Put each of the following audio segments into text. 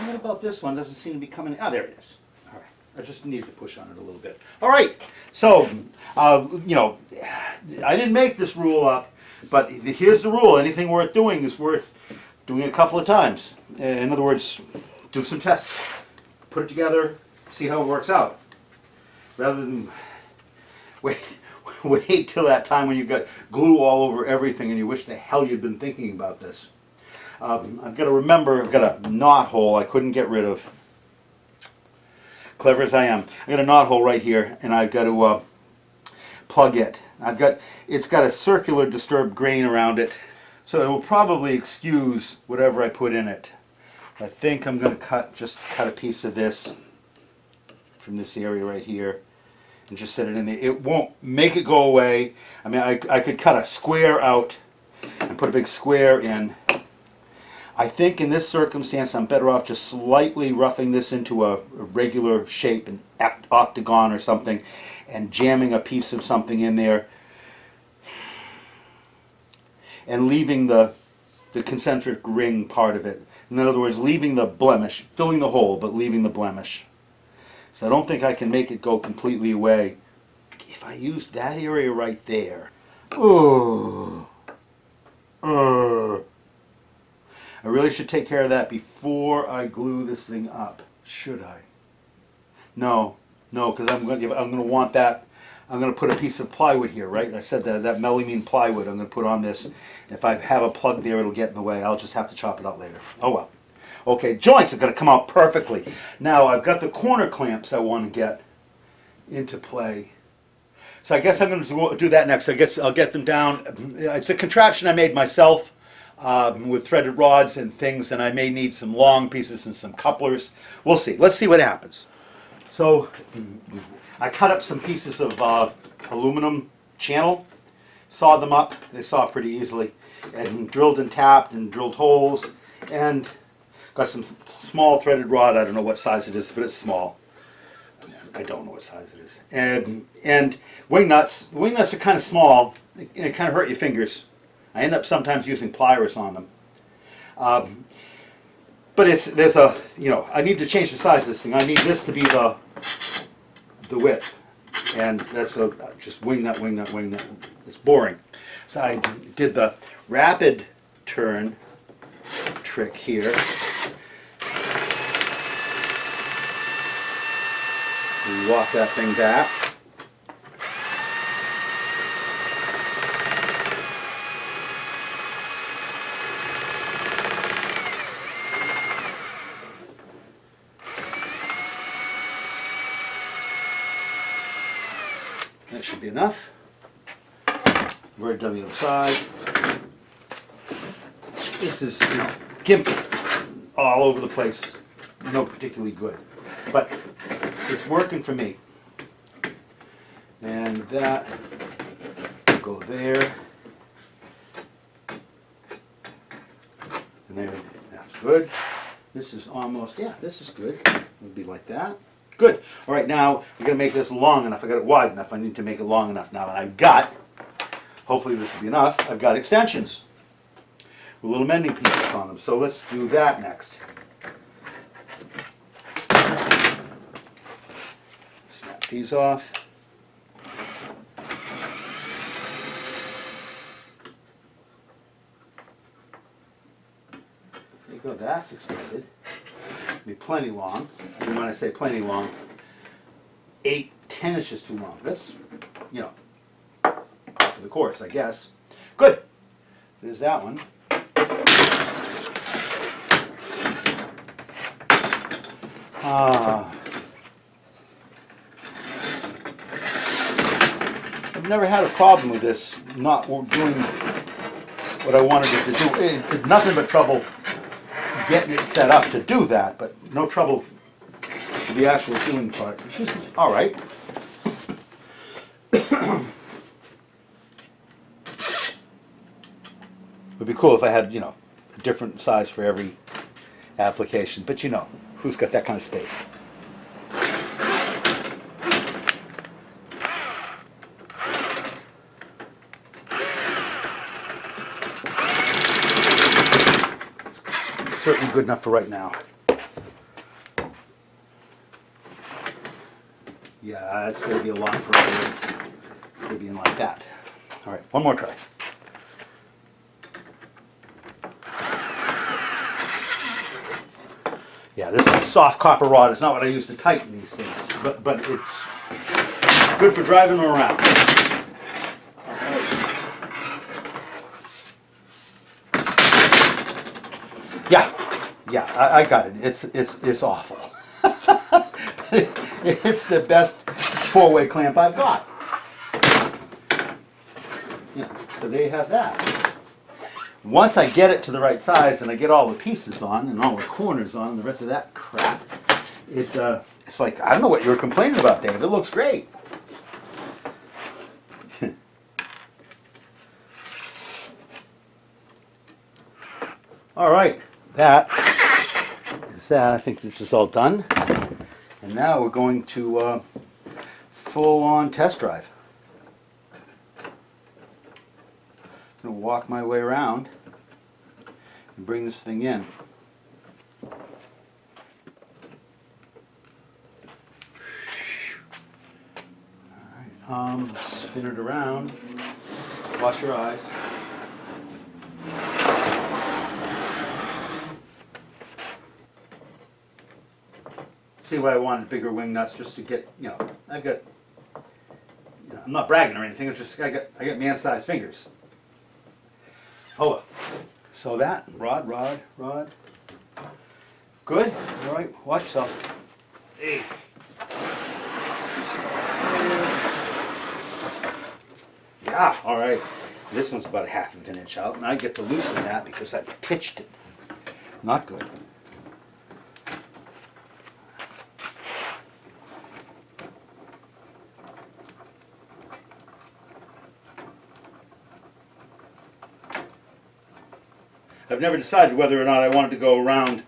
And what about this one? Doesn't seem to be coming. Ah, there it is. All right. I just need to push on it a little bit. All right. So, you know, I didn't make this rule up, but here's the rule. Anything worth doing is worth doing a couple of times. In other words, do some tests. Put it together, see how it works out. Rather than wait till that time when you've got glue all over everything and you wish the hell you'd been thinking about this. I've got to remember, I've got a knot hole I couldn't get rid of. Clever as I am. I've got a knot hole right here and I've got to plug it. It's got a circular disturbed grain around it, so it will probably excuse whatever I put in it. I think I'm going to just cut a piece of this from this area right here and just set it in there. It won't make it go away. I mean, I could cut a square out and put a big square in. I think in this circumstance I'm better off just slightly roughing this into a regular shape, an octagon or something, and jamming a piece of something in there and leaving the concentric ring part of it. In other words, leaving the blemish, filling the hole, but leaving the blemish. So I don't think I can make it go completely away. If I used that area right there, I really should take care of that before I glue this thing up. Should I? No, because I'm going to want that. I'm going to put a piece of plywood here, right? I said that melamine plywood I'm going to put on this. If I have a plug there, it'll get in the way. I'll just have to chop it out later. Oh well. Okay, joints are going to come out perfectly. Now I've got the corner clamps I want to get into play. So I guess I'm going to do that next. I guess I'll get them down. It's a contraption I made myself with threaded rods and things, and I may need some long pieces and some couplers. We'll see. Let's see what happens. So I cut up some pieces of aluminum channel, sawed them up. They saw pretty easily, and drilled and tapped and drilled holes, and got some small threaded rod. I don't know what size it is, but it's small. I don't know what size it is. And wing nuts. The wing nuts are kind of small. It kind of hurt your fingers. I end up sometimes using pliers on them. But I need to change the size of this thing. I need this to be the width. And that's just wing nut, wing nut, wing nut. It's boring. So I did the rapid turn trick here. We walk that thing back. That should be enough. We've already done the other side. This is GIMP all over the place. No particularly good, but it's working for me. And that will go there. And there, that's good. This is almost, yeah, this is good. It'll be like that. Good. All right, now I'm going to make this long enough. I got it wide enough. I need to make it long enough now. And I've got, hopefully this will be enough, I've got extensions with little mending pieces on them. So let's do that next. Snap these off. There you go. That's extended. Be plenty long. And when I say plenty long, 8, 10 inches too long. That's, for the course, I guess. Good. There's that one. I've never had a problem with this not doing what I wanted it to do. It's nothing but trouble getting it set up to do that, but no trouble with the actual doing part. It's just all right. Would be cool if I had, a different size for every application, but who's got that kind of space? Certainly good enough for right now. Yeah, it's going to be a lot for it. It's going to be in like that. All right, one more try. Yeah, this is soft copper rod. It's not what I use to tighten these things, but it's good for driving them around. Yeah, yeah, I got it. It's awful. It's the best four-way clamp I've got. Yeah, so there you have that. Once I get it to the right size and I get all the pieces on and all the corners on and the rest of that crap, it's like, I don't know what you were complaining about, Dave. It looks great. All right, that is that. I think this is all done. And now we're going to full-on test drive. I'm going to walk my way around and bring this thing in. All right, spin it around. Wash your eyes. See why I wanted bigger wing nuts, just to get, I got, I'm not bragging or anything. It's just I got man-sized fingers. Oh, so that rod. Good. All right. Watch yourself. Hey. Yeah. All right. This one's about 1/2 of an inch out, and I get to loosen that because I've pitched it. Not good. I've never decided whether or not I wanted to go around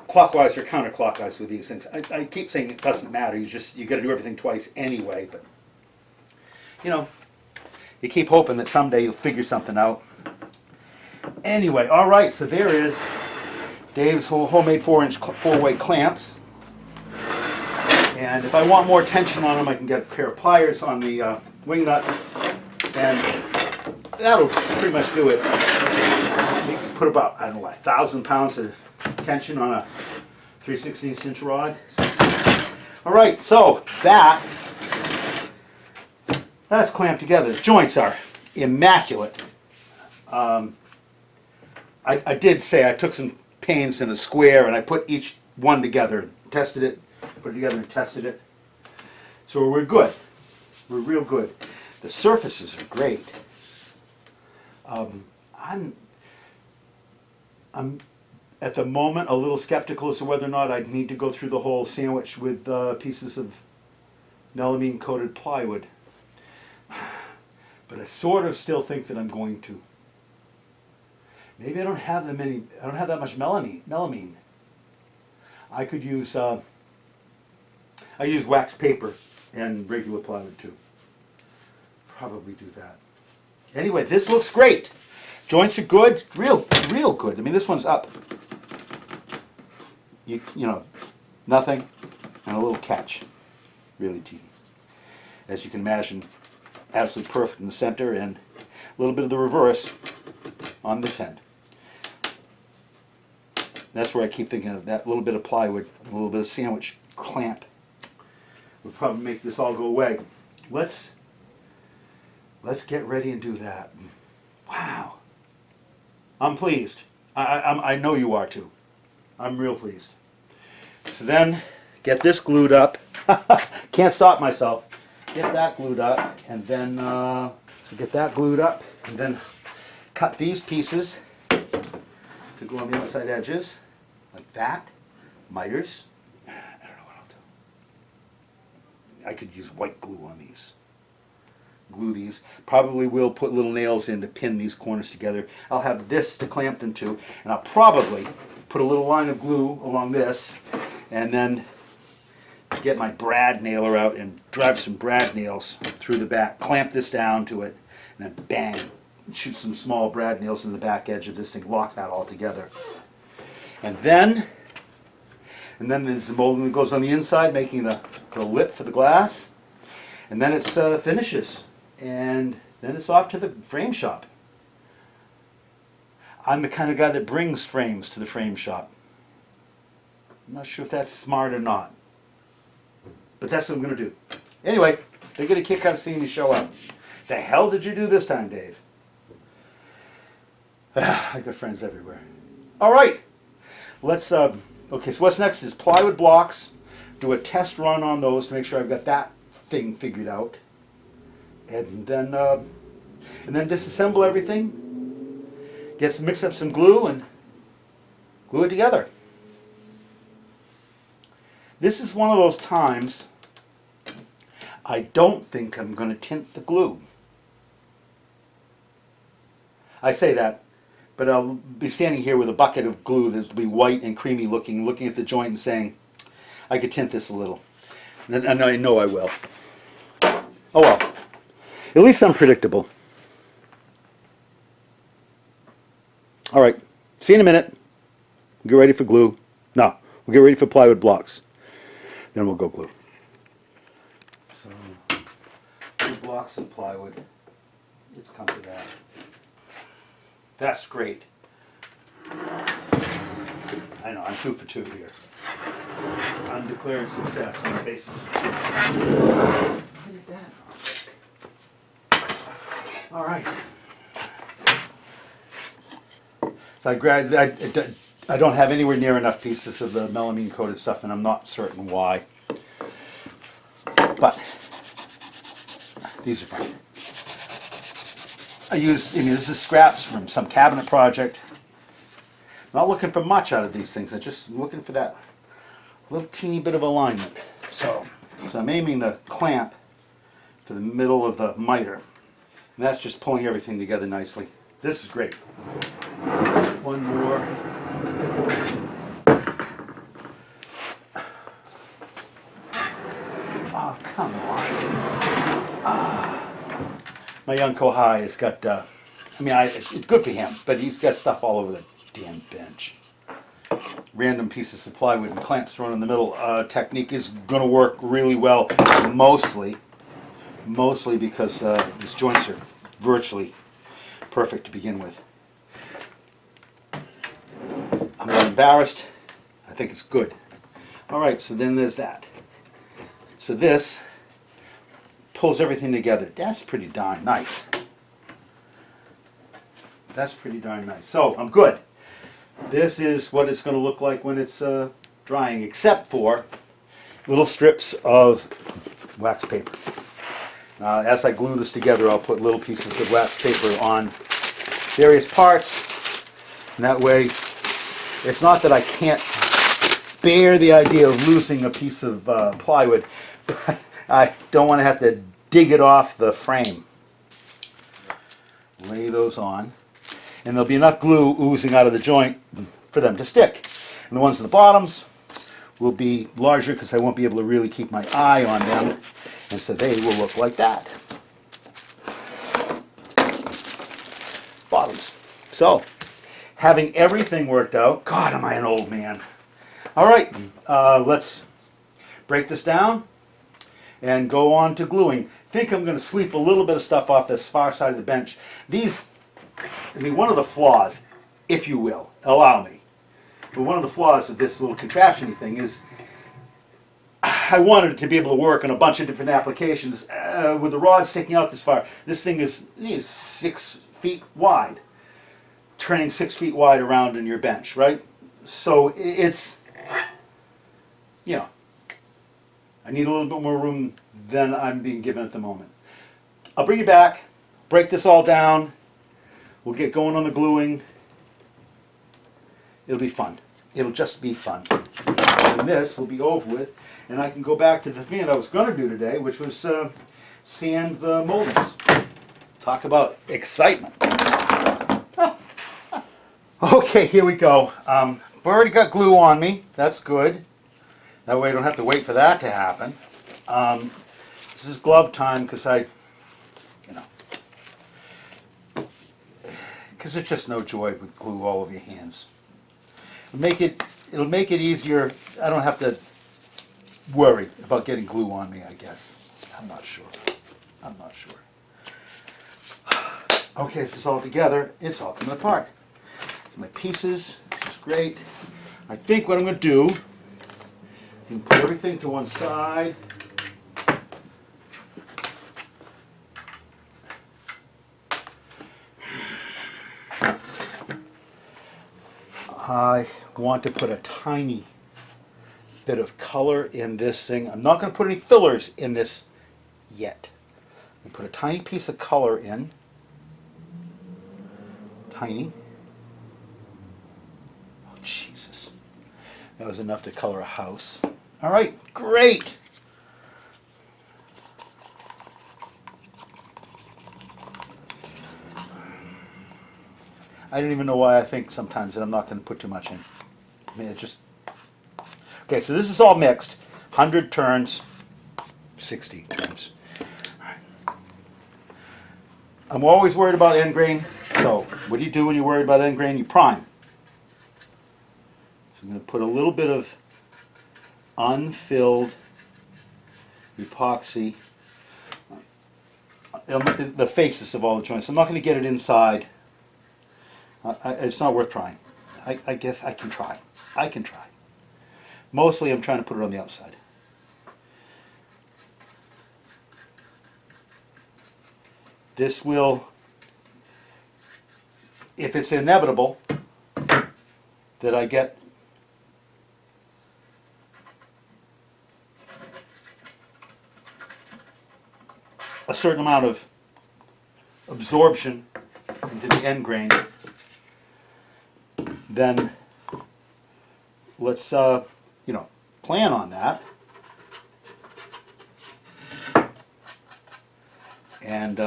clockwise or counterclockwise with these things. I keep saying it doesn't matter. You got to do everything twice anyway. But you keep hoping that someday you'll figure something out. Anyway, all right. So there is Dave's homemade 4-inch four-way clamps. And if I want more tension on them, I can get a pair of pliers on the wing nuts, and that'll pretty much do it. You can put about, I don't know, 1,000 pounds of tension on a 3/16 inch rod. All right, so that's clamped together. The joints are immaculate. I did say I took some pains in a square and I put each one together and tested it, put it together and tested it. So we're good. We're real good. The surfaces are great. I'm at the moment a little skeptical as to whether or not I'd need to go through the whole sandwich with pieces of melamine coated plywood. But I sort of still think that I'm going to. Maybe I don't have that much melamine. I could use I use wax paper and regular plywood too. Probably do that. Anyway, this looks great. Joints are good, real good. I mean, this one's up. You know, nothing, and a little catch. Really teeny. As you can imagine, absolutely perfect in the center, and a little bit of the reverse on this end. That's where I keep thinking of that little bit of plywood, a little bit of sandwich clamp would probably make this all go away. Let's get ready and do that. Wow. I'm pleased. I know you are too. I'm real pleased. So then, get this glued up. Can't stop myself. Get that glued up, and then so get that glued up, and then cut these pieces to go on the outside edges, like that. Miters. I don't know what I'll do. I could use white glue on these. Glue these. Probably will put little nails in to pin these corners together. I'll have this to clamp them to, and I'll probably put a little line of glue along this, and then get my brad nailer out and drive some brad nails through the back. Clamp this down to it, and then bang, shoot some small brad nails in the back edge of this thing. Lock that all together, and then there's the molding that goes on the inside, making the lip for the glass. And then it's finishes. And then it's off to the frame shop. I'm the kind of guy that brings frames to the frame shop. I'm not sure if that's smart or not. But that's what I'm going to do. Anyway, they get a kick out of seeing me show up. The hell did you do this time, Dave? I got friends everywhere. All right. Let's, okay, so what's next is plywood blocks. Do a test run on those to make sure I've got that thing figured out. And then disassemble everything. Mix up some glue and glue it together. This is one of those times I don't think I'm going to tint the glue. I say that, but I'll be standing here with a bucket of glue that'll be white and creamy looking at the joint and saying, I could tint this a little. And I know I will. Oh well. At least I'm predictable. All right, see you in a minute. We'll get ready for glue. No, we'll get ready for plywood blocks. Then we'll go glue. So, 2 blocks of plywood. Let's come to that. That's great. I know, I'm 2 for 2 here. I'm declaring success on the basis of 2. Look at that. All right. So I don't have anywhere near enough pieces of the melamine coated stuff, and I'm not certain why. But these are fine. This is scraps from some cabinet project. Not looking for much out of these things. I'm just looking for that little teeny bit of alignment. So I'm aiming the clamp for the middle of the miter. And that's just pulling everything together nicely. This is great. One more. Oh, come on. My young Kohai has got, it's good for him, but he's got stuff all over the damn bench. Random pieces of plywood and clamps thrown in the middle. Technique is going to work really well, mostly because these joints are virtually perfect to begin with. I'm not embarrassed. I think it's good. All right, so then there's that. So this pulls everything together. That's pretty darn nice. That's pretty darn nice. So I'm good. This is what it's going to look like when it's drying, except for little strips of wax paper. As I glue this together, I'll put little pieces of wax paper on various parts. And that way, it's not that I can't bear the idea of losing a piece of plywood, but I don't want to have to dig it off the frame. Lay those on. And there'll be enough glue oozing out of the joint for them to stick. And the ones at the bottoms will be larger because I won't be able to really keep my eye on them. And so they will look like that. Bottoms. So, having everything worked out, God, am I an old man. All right, let's break this down and go on to gluing. I think I'm going to sweep a little bit of stuff off this far side of the bench. One of the flaws, if you will, allow me, but one of the flaws of this little contraption-y thing is I wanted it to be able to work on a bunch of different applications. With the rod sticking out this far, this thing is 6 feet wide, turning 6 feet wide around in your bench, right? So it's, I need a little bit more room than I'm being given at the moment. I'll bring you back, break this all down, we'll get going on the gluing. It'll be fun. It'll just be fun. And this will be over with, and I can go back to the thing that I was going to do today, which was sand the moldings. Talk about excitement. Okay, here we go. I've already got glue on me. That's good. That way I don't have to wait for that to happen. This is glove time because because it's just no joy with glue all over your hands. It'll make it easier. I don't have to worry about getting glue on me, I guess. I'm not sure. I'm not sure. Okay, this is all together. It's all coming apart. My pieces, which is great. I think what I'm going to do, I'm going to put everything to one side. I want to put a tiny bit of color in this thing. I'm not going to put any fillers in this yet. I'm going to put a tiny piece of color in. Tiny. Oh, Jesus. That was enough to color a house. All right, great. I don't even know why I think sometimes that I'm not going to put too much in. I mean, it's just... Okay, so this is all mixed. 100 turns, 60 turns. I'm always worried about end grain. So what do you do when you're worried about end grain? You prime. So I'm going to put a little bit of unfilled epoxy on the faces of all the joints. I'm not going to get it inside. It's not worth trying. I guess I can try. I can try. Mostly I'm trying to put it on the outside. This will, if it's inevitable that I get a certain amount of absorption into the end grain, then let's plan on that. And put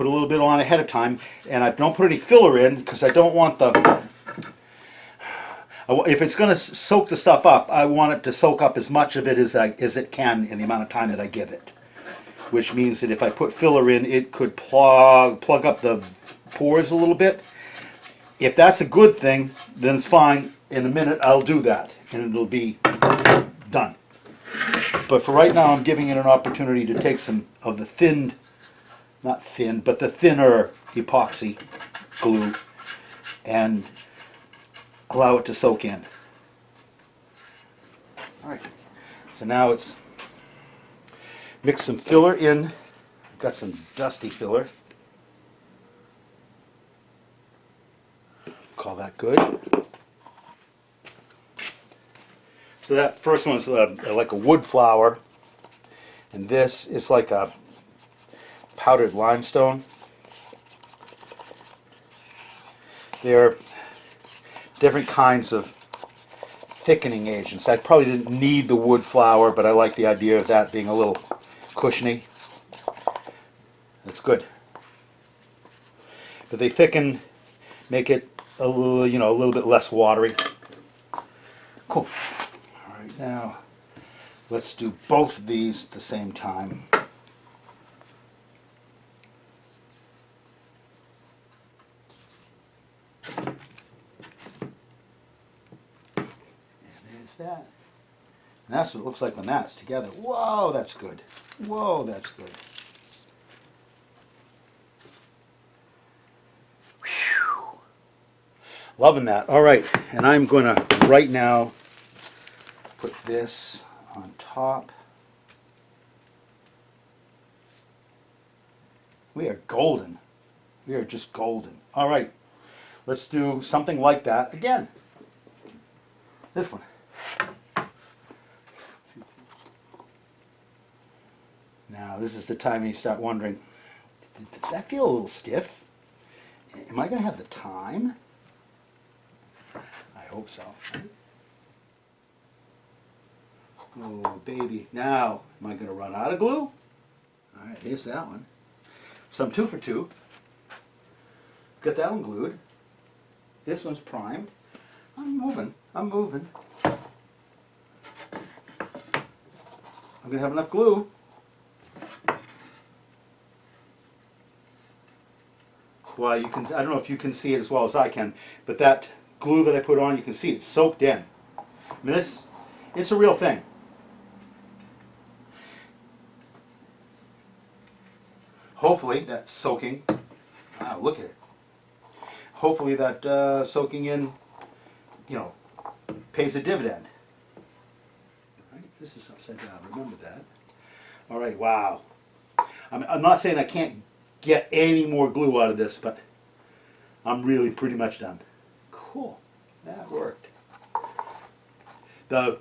a little bit on ahead of time, and I don't put any filler in because I don't want if it's going to soak the stuff up, I want it to soak up as much of it as it can in the amount of time that I give it. Which means that if I put filler in, it could plug up the pores a little bit. If that's a good thing, then it's fine. In a minute, I'll do that, and it'll be done. But for right now, I'm giving it an opportunity to take some of the thinned, not thin, but the thinner epoxy glue and allow it to soak in. All right, so now it's mix some filler in. I've got some dusty filler. Call that good. So that first one's like a wood flower, and this is like a powdered limestone. They're different kinds of thickening agents. I probably didn't need the wood flower, but I like the idea of that being a little cushiony. That's good. But they thicken, make it a little bit less watery. Cool. All right, now let's do both of these at the same time. That. And that's what it looks like when that's together. Whoa, that's good. Whoa, that's good. Whew. Loving that. All right, and I'm going to right now put this on top. We are golden. We are just golden. All right, let's do something like that again. This one. Now, this is the time you start wondering, does that feel a little stiff? Am I going to have the time? I hope so. Oh, baby. Now, am I going to run out of glue? All right, here's that one. So I'm 2 for 2. Got that one glued. This one's primed. I'm moving. I'm moving. I'm going to have enough glue. Well, you can, I don't know if you can see it as well as I can, but that glue that I put on, you can see it's soaked in. I mean, it's a real thing. hopefully that soaking, wow, look at it. Hopefully that soaking in, you know, pays a dividend. Right? This is upside down, remember that. All right, wow. I'm not saying I can't get any more glue out of this, but I'm really pretty much done. Cool, that worked. The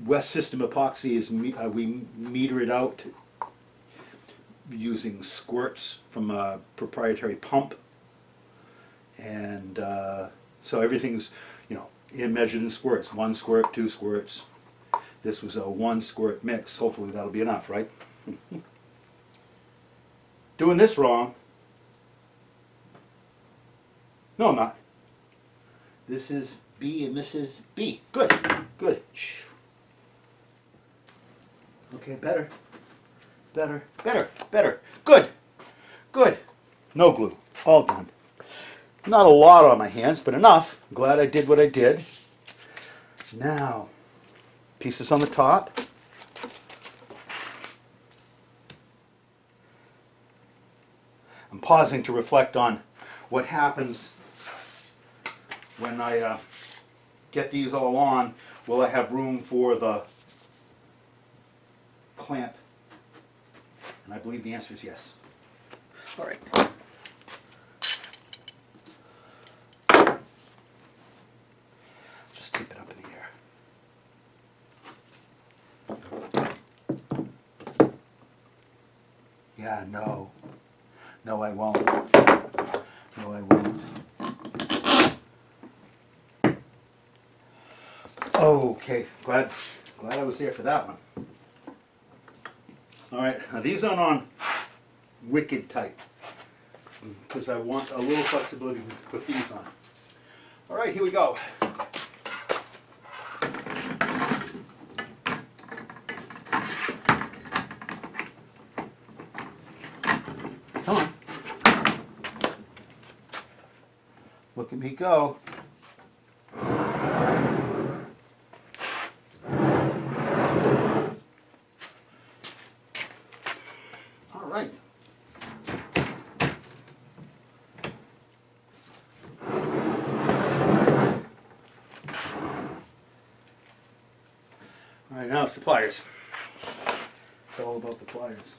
West System epoxy is, we meter it out using squirts from a proprietary pump. And so everything's, you know, measured in squirts. 1 squirt, 2 squirts. This was a 1 squirt mix. Hopefully that'll be enough, right? Doing this wrong. No, I'm not. This is B and this is B. Good, good. Okay, better, better, better, better. Good, good. No glue, all done. Not a lot on my hands, but enough. I'm glad I did what I did. Now, pieces on the top. I'm pausing to reflect on what happens when I get these all on. Will I have room for the clamp? And I believe the answer is yes. All right. Just keep it up in the air. Yeah, no. No, I won't. No, I won't. Okay, glad I was there for that one. All right, now these aren't on wicked tight because I want a little flexibility to put these on. All right, here we go. Come on. Look at me go. All right. All right, now it's the pliers. It's all about the pliers.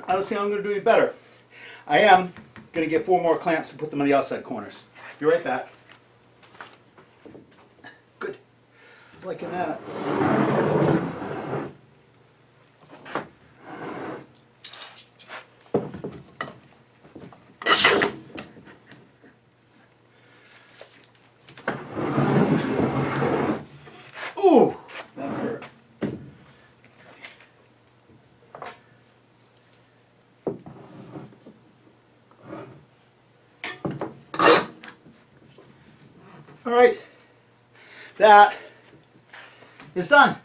I don't see how I'm going to do any better. I am going to get 4 more clamps and put them on the outside corners. Be right back. Good. Liking that. Ooh, that hurt. All right, that is done.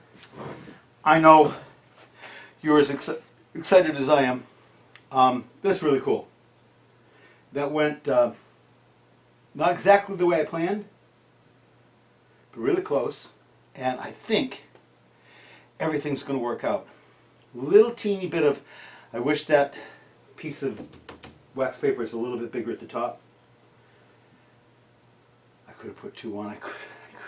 I know you're as excited as I am. That's really cool. That went not exactly the way I planned, but really close. And I think everything's going to work out. Little teeny bit of, I wish that piece of wax paper is a little bit bigger at the top. I could have put 2 on. I could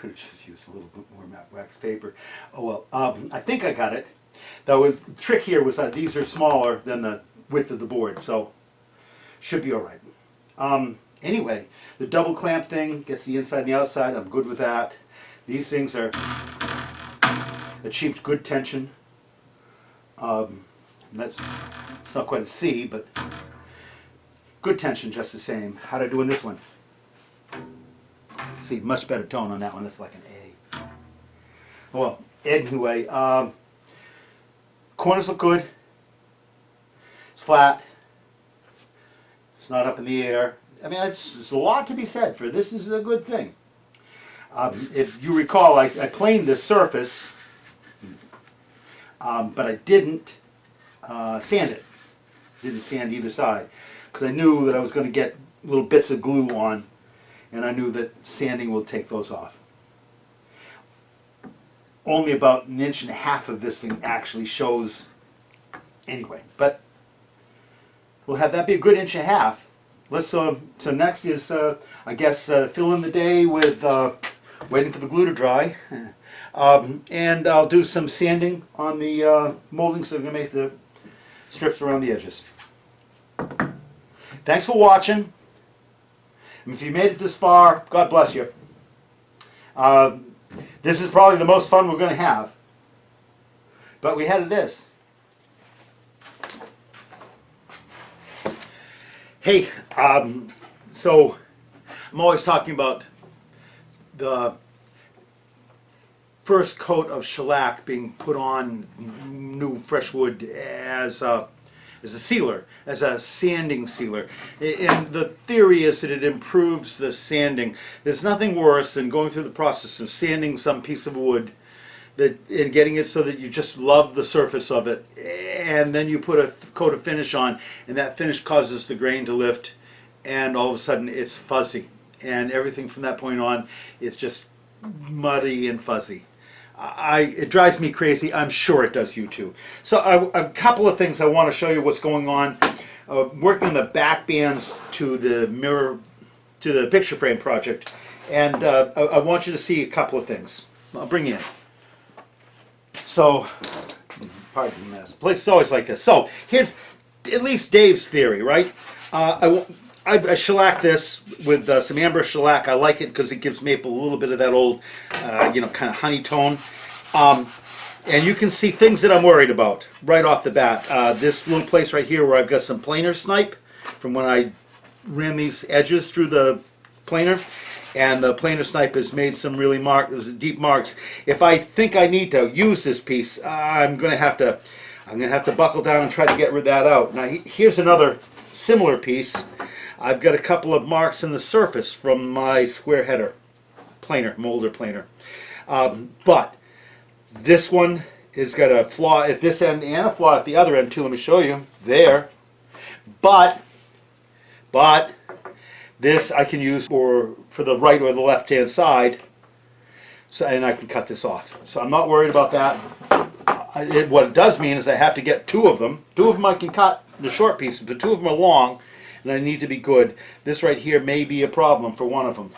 have just used a little bit more matte wax paper. Oh well, I think I got it. The trick here was that these are smaller than the width of the board, so should be all right. Anyway, the double clamp thing gets the inside and the outside. I'm good with that. These things are achieved good tension. It's not quite a C, but good tension just the same. How'd I do in this one? See, much better tone on that one. It's like an A. Well, Anyway, corners look good. It's flat. It's not up in the air. I mean, it's a lot to be said for this is a good thing. If you recall, I planed this surface, but I didn't sand it. Didn't sand either side because I knew that I was going to get little bits of glue on, and I knew that sanding will take those off. Only about 1.5 inches of this thing actually shows anyway, but we'll have that be a good 1.5 inches. Let's so next is I guess fill in the day with waiting for the glue to dry, and I'll do some sanding on the molding, so I'm going to make the strips around the edges. Thanks for watching. And if you made it this far, God bless you. This is probably the most fun we're going to have. But we had this. Hey, so I'm always talking about the first coat of shellac being put on new fresh wood as a sealer, as a sanding sealer. And the theory is that it improves the sanding. There's nothing worse than going through the process of sanding some piece of wood and getting it so that you just love the surface of it, and then you put a coat of finish on, and that finish causes the grain to lift, and all of a sudden it's fuzzy. And everything from that point on is just muddy and fuzzy. It drives me crazy. I'm sure it does you too. So a couple of things I want to show you what's going on. Working on the back bands to the mirror, to the picture frame project, and I want you to see a couple of things. I'll bring you in. So, pardon the mess. Place is always like this. So here's at least Dave's theory, right? I shellac this with some amber shellac. I like it because it gives maple a little bit of that old, kind of honey tone. And you can see things that I'm worried about right off the bat. This little place right here where I've got some planer snipe from when I ran these edges through the planer, and the planer snipe has made some really deep marks. If I think I need to use this piece, I'm going to have to buckle down and try to get rid of that out. Now here's another similar piece. I've got a couple of marks in the surface from my square header planer, molder planer. But this one has got a flaw at this end and a flaw at the other end too. Let me show you. There. But this I can use for the right or the left hand side. So, and I can cut this off. So I'm not worried about that. What it does mean is I have to get two of them. Two of them I can cut the short pieces, but two of them are long, and I need to be good. This right here may be a problem for one of them.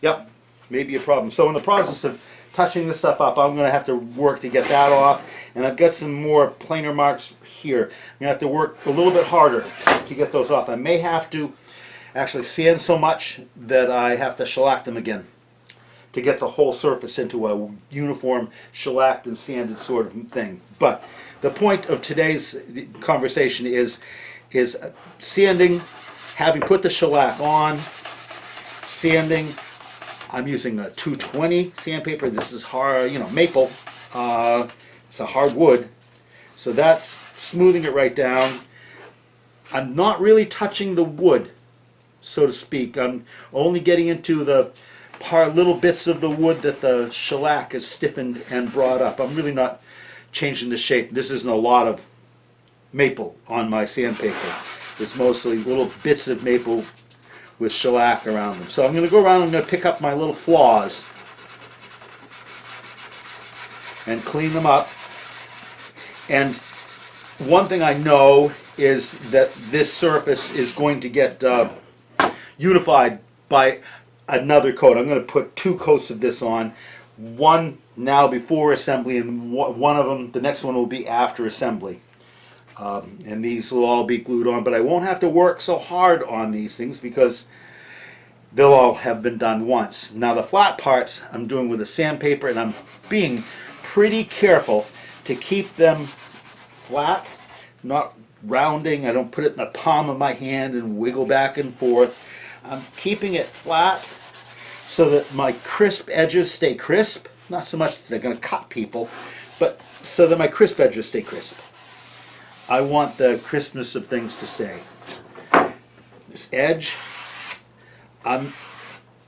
Yep, may be a problem. So in the process of touching this stuff up, I'm going to have to work to get that off. And I've got some more planer marks here. I'm going to have to work a little bit harder to get those off. I may have to actually sand so much that I have to shellac them again to get the whole surface into a uniform shellacked and sanded sort of thing. But the point of today's conversation is sanding, having put the shellac on, sanding. I'm using a 220 sandpaper. This is hard, maple. It's a hard wood. So that's smoothing it right down. I'm not really touching the wood, so to speak. I'm only getting into the little bits of the wood that the shellac has stiffened and brought up. I'm really not changing the shape. This isn't a lot of maple on my sandpaper. It's mostly little bits of maple with shellac around them. So I'm going to go around and I'm going to pick up my little flaws and clean them up. And one thing I know is that this surface is going to get unified by another coat. I'm going to put two coats of this on. One now before assembly, and one of them, the next one will be after assembly. And these will all be glued on, but I won't have to work so hard on these things because they'll all have been done once. Now the flat parts I'm doing with a sandpaper, and I'm being pretty careful to keep them flat, not rounding. I don't put it in the palm of my hand and wiggle back and forth. I'm keeping it flat so that my crisp edges stay crisp. Not so much that they're going to cut people, but so that my crisp edges stay crisp. I want the crispness of things to stay. This edge, I'm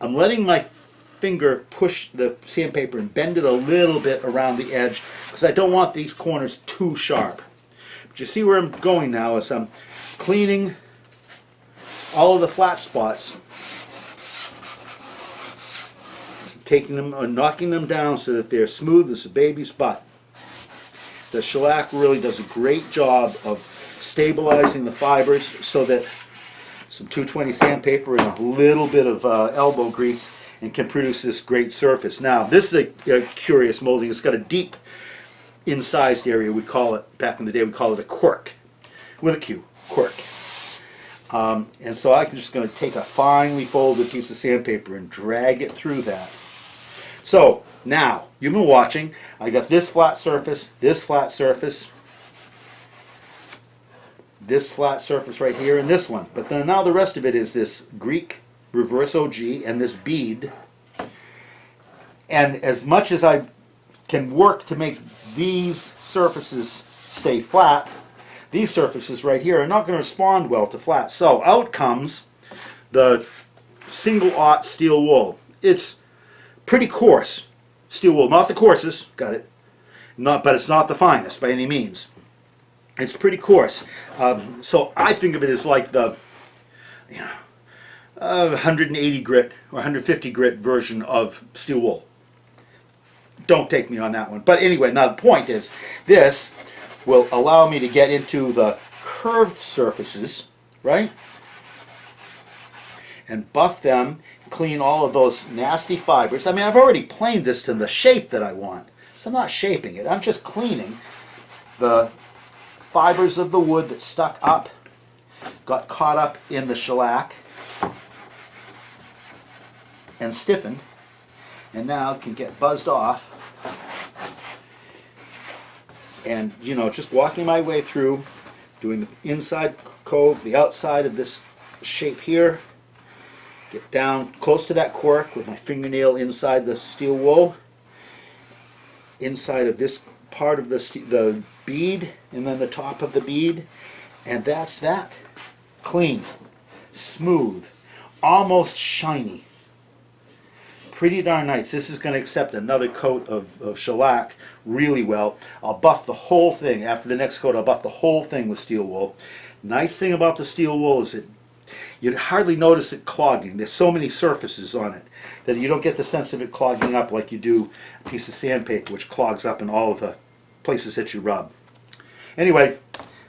letting my finger push the sandpaper and bend it a little bit around the edge because I don't want these corners too sharp. But you see where I'm going now is I'm cleaning all of the flat spots, taking them and knocking them down so that they're smooth as a baby's butt. The shellac really does a great job of stabilizing the fibers so that some 220 sandpaper and a little bit of elbow grease and can produce this great surface. Now, this is a curious molding. It's got a deep incised area. We call it, back in the day, we call it a quirk, with a Q, quirk. And so I'm just going to take a finely folded piece of sandpaper and drag it through that. So, now, you've been watching. I got this flat surface right here, and this one. But then now the rest of it is this Greek reverse OG and this bead. And as much as I can work to make these surfaces stay flat, these surfaces right here are not going to respond well to flat. So out comes the single aught steel wool. It's pretty coarse steel wool, not the coarsest, got it, but it's not the finest by any means. It's pretty coarse. So I think of it as like the 180 grit or 150 grit version of steel wool. Don't take me on that one. But anyway, now the point is, this will allow me to get into the curved surfaces, right? And buff them, clean all of those nasty fibers. I mean, I've already planed this to the shape that I want. So I'm not shaping it. I'm just cleaning the fibers of the wood that stuck up, got caught up in the shellac, and stiffened, and now can get buzzed off. And, you know, just walking my way through, doing the inside cove, the outside of this shape here, get down close to that cork with my fingernail inside the steel wool, inside of this part of the bead, and then the top of the bead, and that's that. Clean, smooth, almost shiny. Pretty darn nice. This is going to accept another coat of shellac really well. I'll buff the whole thing. After the next coat, I'll buff the whole thing with steel wool. Nice thing about the steel wool is that you'd hardly notice it clogging. There's so many surfaces on it that you don't get the sense of it clogging up like you do a piece of sandpaper, which clogs up in all of the places that you rub. Anyway,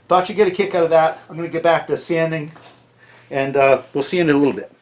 thought you'd get a kick out of that. I'm going to get back to sanding, and we'll see you in a little bit.